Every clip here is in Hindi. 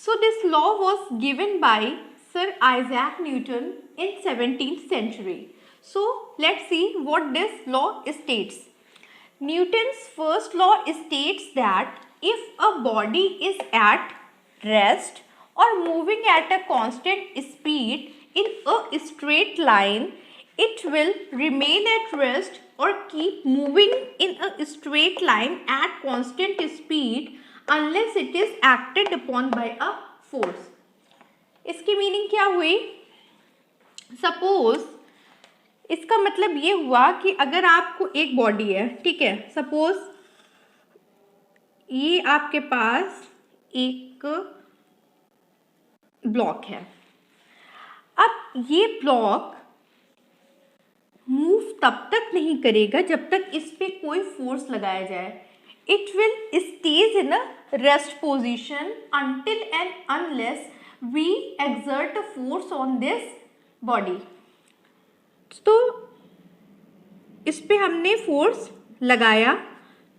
So this law was given by Sir Isaac Newton in 17th century. So let's see what this law states. Newton's first law states that if a body is at rest or moving at a constant speed in a straight line, it will remain at rest or keep moving in a straight line at constant speed unless it is acted upon by a force. इसकी मीनिंग क्या हुई? सपोज इसका मतलब ये हुआ कि अगर आपको एक बॉडी है, ठीक है, सपोज ये आपके पास एक ब्लॉक है. अब ये ब्लॉक मूव तब तक नहीं करेगा जब तक इस पे कोई फोर्स लगाया जाए. It will stay in a rest position until and unless we exert a force on this body. तो इस पे हमने फोर्स लगाया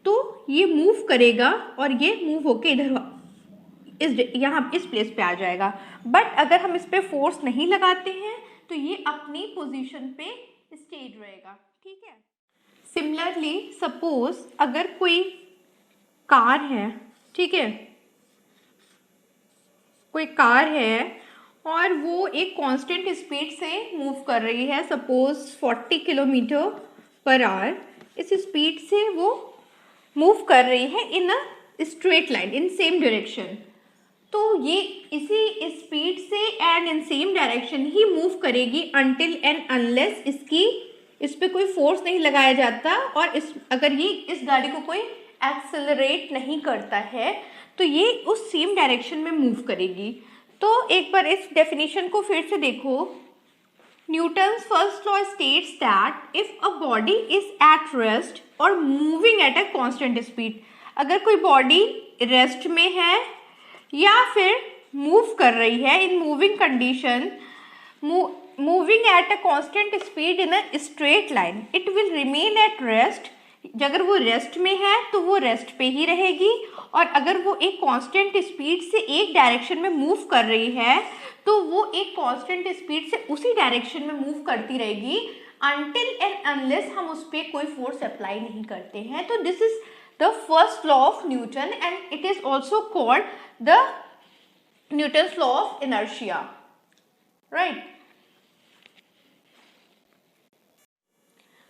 तो ये मूव करेगा और ये मूव होके इधर यहाँ इस प्लेस पे आ जाएगा. बट अगर हम इस पे फोर्स नहीं लगाते हैं तो ये अपनी पोजीशन पे स्टेड रहेगा. ठीक है. सिमिलरली सपोज अगर कोई कार है, ठीक है, कोई कार है और वो एक कांस्टेंट स्पीड से मूव कर रही है, सपोज 40 किलोमीटर पर आवर. इस स्पीड से वो मूव कर रही है in a straight line in same direction. तो ये इसी स्पीड से एंड इन सेम डायरेक्शन ही मूव करेगी अनटिल एंड अनलेस इस पे कोई फोर्स नहीं लगाया जाता और अगर ये इस गाड़ी को कोई एक्सेलरेट नहीं करता है तो ये उस सेम डायरेक्शन में मूव करेगी. तो एक बार इस डेफिनेशन को फिर से देखो. Newton's first law states that if a body is at rest और moving at a constant speed, अगर कोई बॉडी रेस्ट में है या फिर मूव कर रही है in moving condition, moving at a constant speed in a straight line, it will remain at rest. अगर वो रेस्ट में है तो वो रेस्ट पे ही रहेगी और अगर वो एक कांस्टेंट स्पीड से एक डायरेक्शन में मूव कर रही है तो वो एक कांस्टेंट स्पीड से उसी डायरेक्शन में मूव करती रहेगी अनटिल एंड अनलेस हम उस पर कोई फोर्स अप्लाई नहीं करते हैं. तो this is the first law of Newton and it is also called the Newton's law of inertia. Right.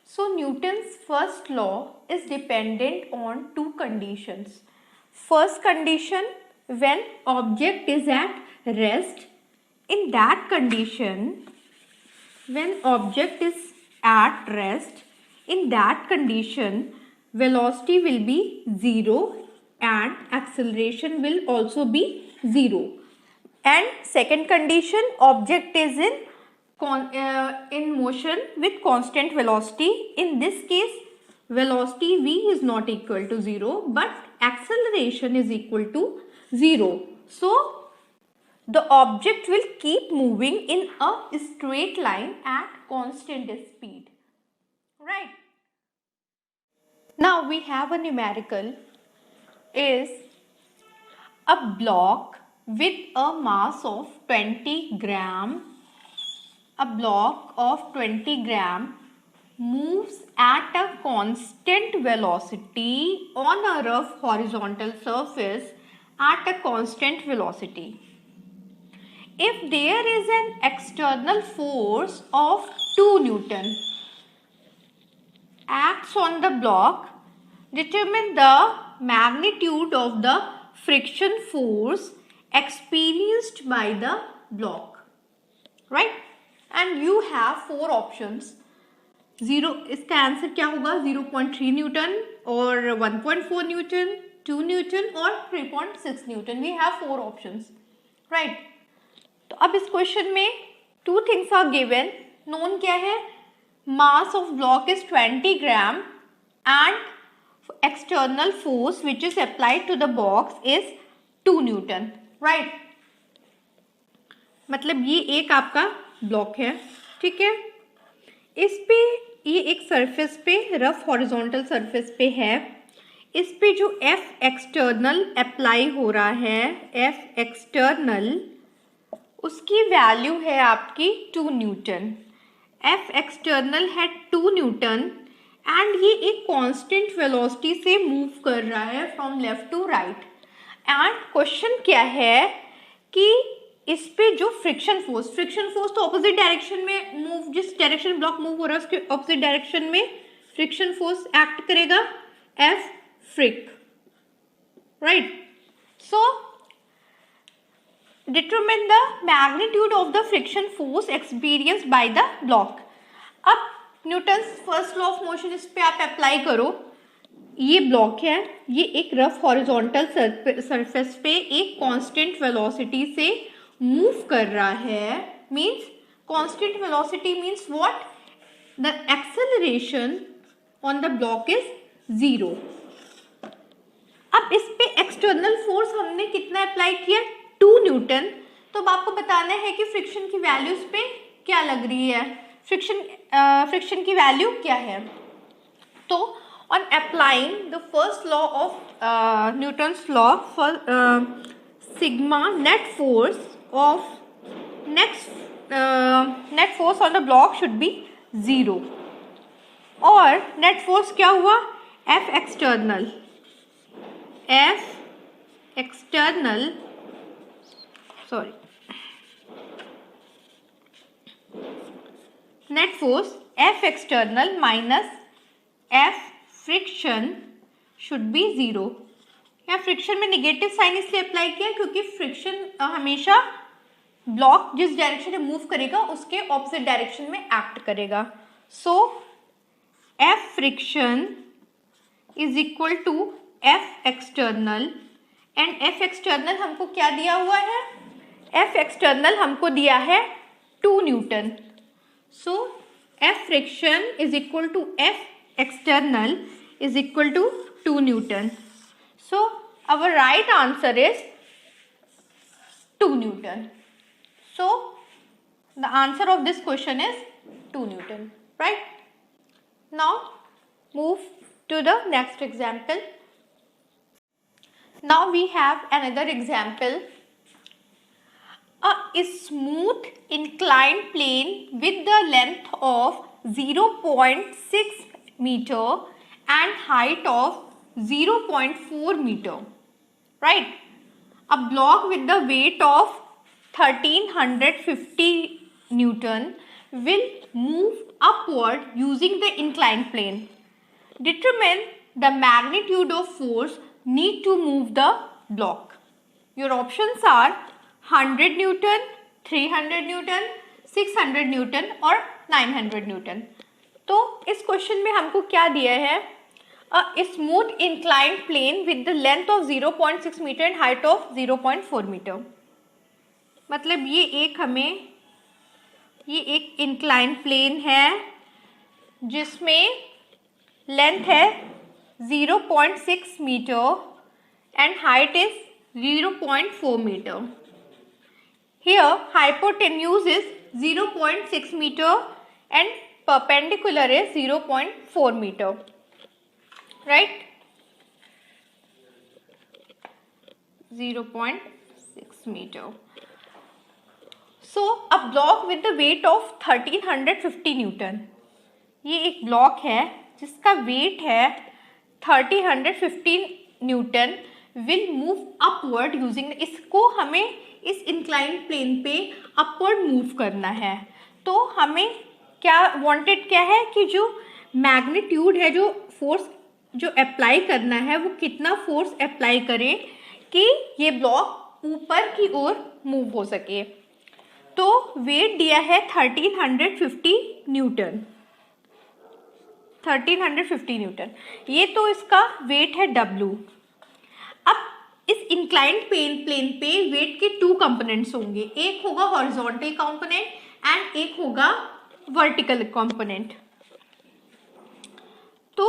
So Newton's first law is dependent on two conditions. First condition, when object is at rest. In that condition, when object is at rest, in that condition, velocity will be 0 and acceleration will also be 0. And second condition, object is in motion with constant velocity. In this case, velocity v is not equal to 0 but acceleration is equal to 0. So the object will keep moving in a straight line at constant speed. Right. Now we have a numerical is a block with a mass of 20 gram. A block of 20 gram moves at a constant velocity on a rough horizontal surface at a constant velocity. If there is an external force of 2 Newton acts on the block, determine the magnitude of the friction force experienced by the block. Right? And you have 4 options. 0 इसका आंसर क्या होगा? 0.3 न्यूटन और 1.4 न्यूटन, 2 न्यूटन और 3.6 newton. We have 4 options. Right. तो अब इस क्वेश्चन में 2 थिंग्स आर गिवन. नोन क्या है? Mass of block is 20 gram and external force which is applied to the box is 2 newton. Right. मतलब ये एक आपका ब्लॉक है, ठीक है. इस पे ये एक सरफेस पे रफ हॉरिजॉन्टल सरफेस पे है. इस पे जो एफ एक्सटर्नल अप्लाई हो रहा है, एफ एक्सटर्नल, उसकी वैल्यू है आपकी 2 न्यूटन। एफ एक्सटर्नल है 2 न्यूटन एंड ये एक कांस्टेंट वेलोसिटी से मूव कर रहा है from left to right. And question क्या है कि इस पे जो फ्रिक्शन फोर्स तो ऑपोजिट डायरेक्शन में मूव, जिस डायरेक्शन ब्लॉक मूव हो रहा है उसके ऑपोजिट डायरेक्शन में फ्रिक्शन फोर्स एक्ट करेगा, F fric, right. So determine the magnitude of the friction force experienced by the block. अब Newton's first law of motion इस पे आप अप्लाई करो। ये ब्लॉक है, ये एक रफ हॉरिजॉन्टल सरफेस पे एक कांस्टेंट वेलोसिटी से मूव कर रहा है। Means constant velocity means what? The acceleration on the block is 0। अब इस पे एक्सटर्नल फोर्स हमने कितना अप्लाई किया? 2 न्यूटन। तो अब आपको बताना है कि फ्रिक्शन की वैल्यू इस पे क्या लग रही है, फ्रिक्शन की वैल्यू क्या है। तो on applying the first law of Newton's law for sigma net force on the block should be 0 और net force क्या हुआ? F external net force F external minus F friction should be 0। यहाँ फ्रिक्शन में निगेटिव साइन इसलिए अप्लाई किया क्योंकि फ्रिक्शन हमेशा ब्लॉक जिस डायरेक्शन में मूव करेगा उसके ऑपोजिट डायरेक्शन में एक्ट करेगा। So F friction is equal to F external and F external हमको क्या दिया हुआ है? एफ एक्सटर्नल हमको दिया है 2 newton. So F friction is equal to F external is equal to 2 Newton. So our right answer is 2 Newton. So the answer of this question is 2 Newton, right? Now move to the next example. Now we have another example. A smooth inclined plane with the length of 0.6 meter and height of 0.4 meter, right? A block with the weight of 1350 Newton will move upward using the inclined plane. Determine the magnitude of force need to move the block. Your options are 100 Newton, 300 Newton, 600 Newton और 900 Newton. तो इस क्वेश्चन में हमको क्या दिया है? Smooth inclined plane with the length of 0.6 metre and height of 0.4 meter. मतलब ये एक इंक्लाइंड प्लेन है जिसमें लेंथ है 0.6 metre and height is 0.4 meter. Here hypotenuse is 0.6 metre and perpendicular is 0.4 meter, right? 0.6 meter. So a block with the weight of 1350 Newton. ये एक ब्लॉक है जिसका वेट है 1350 Newton will move upward using, इसको हमें इस इंक्लाइंड प्लेन पे अपवर्ड मूव करना है। तो हमें क्या वांटेड क्या है कि जो मैग्नीट्यूड है, जो फोर्स जो अप्लाई करना है वो कितना फोर्स अप्लाई करें कि ये ब्लॉक ऊपर की ओर मूव हो सके। तो वेट दिया है 1350 न्यूटन, 1350 न्यूटन, ये तो इसका वेट है W। अब इस इंक्लाइंड प्लेन पे वेट के 2 कंपोनेंट्स होंगे, एक होगा हॉरिजॉन्टल कंपोनेंट एंड एक होगा वर्टिकल कंपोनेंट। तो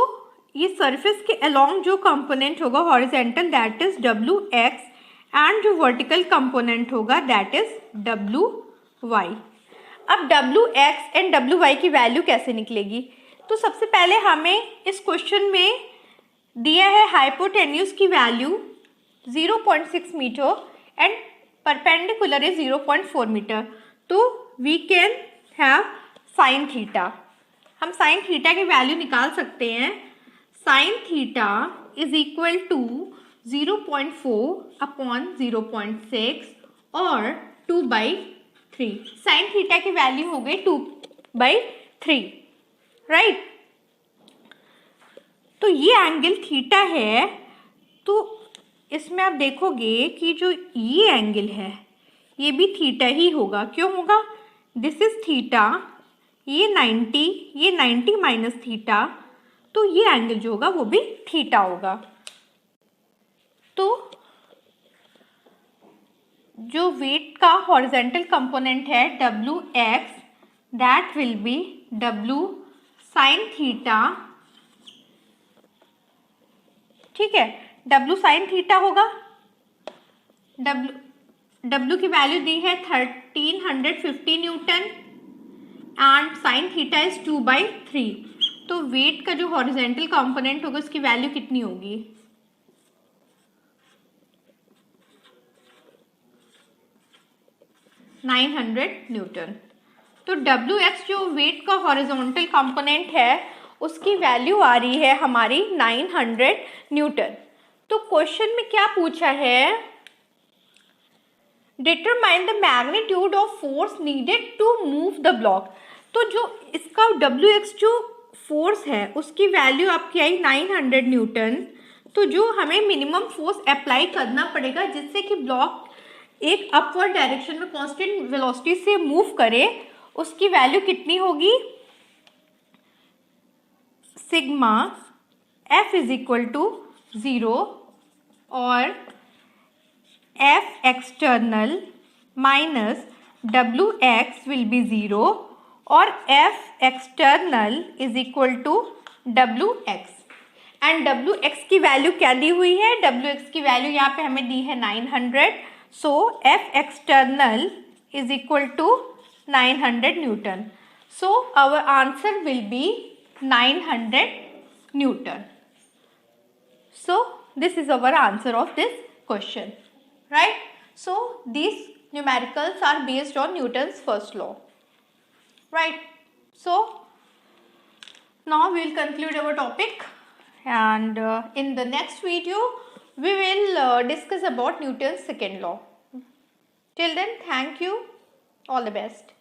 ये सरफेस के अलोंग जो कंपोनेंट होगा horizontal that is WX and जो वर्टिकल कंपोनेंट होगा दैट इज WY। अब WX एंड WY की वैल्यू कैसे निकलेगी? तो सबसे पहले हमें इस क्वेश्चन में दिया है हाइपोटेन्यूज की value 0.6 metre and perpendicular is 0.4 metre, तो we can have sine theta. हम साइन थीटा की वैल्यू निकाल सकते हैं। Sine theta is equal to 0.4 upon 0.6 और 2/3। साइन थीटा की वैल्यू हो गई 2/3, राइट। तो ये एंगल थीटा है, तो इसमें आप देखोगे कि जो ये एंगल है ये भी थीटा ही होगा। क्यों होगा? दिस इज थीटा, ये 90, ये 90 माइनस थीटा, तो ये एंगल जो होगा वो भी थीटा होगा। तो जो वेट का हॉरिजॉन्टल कंपोनेंट है Wx, that will be W sine theta, ठीक है। W साइन थीटा होगा। W की वैल्यू दी है 1350 Newton and sign theta is 2/3। तो वेट का जो हॉरिजॉन्टल कंपोनेंट होगा उसकी वैल्यू कितनी होगी? न्यूटन। तो Wx जो वेट का हॉरिजॉन्टल कंपोनेंट है उसकी वैल्यू आ रही है हमारी 900 न्यूटन। तो क्वेश्चन में क्या पूछा है? Determine the magnitude of force needed to move the block. तो जो इसका Wx जो फोर्स है उसकी वैल्यू आपकी आई 900 न्यूटन। तो जो हमें मिनिमम फोर्स अप्लाई करना पड़ेगा जिससे कि ब्लॉक एक अपवर्ड डायरेक्शन में कांस्टेंट वेलोसिटी से मूव करे, उसकी वैल्यू कितनी होगी? Sigma F is equal to 0 और F external minus Wx will be 0 और F external is equal to Wx and Wx की वैल्यू क्या दी हुई है? Wx की वैल्यू यहाँ पे हमें दी है 900, so F external is equal to 900 Newton. So our answer will be 900 Newton. So this is our answer of this question, right? So these numericals are based on Newton's first law, right? So now we will conclude our topic, and in the next video we will discuss about Newton's second law. Till then, thank you. All the best.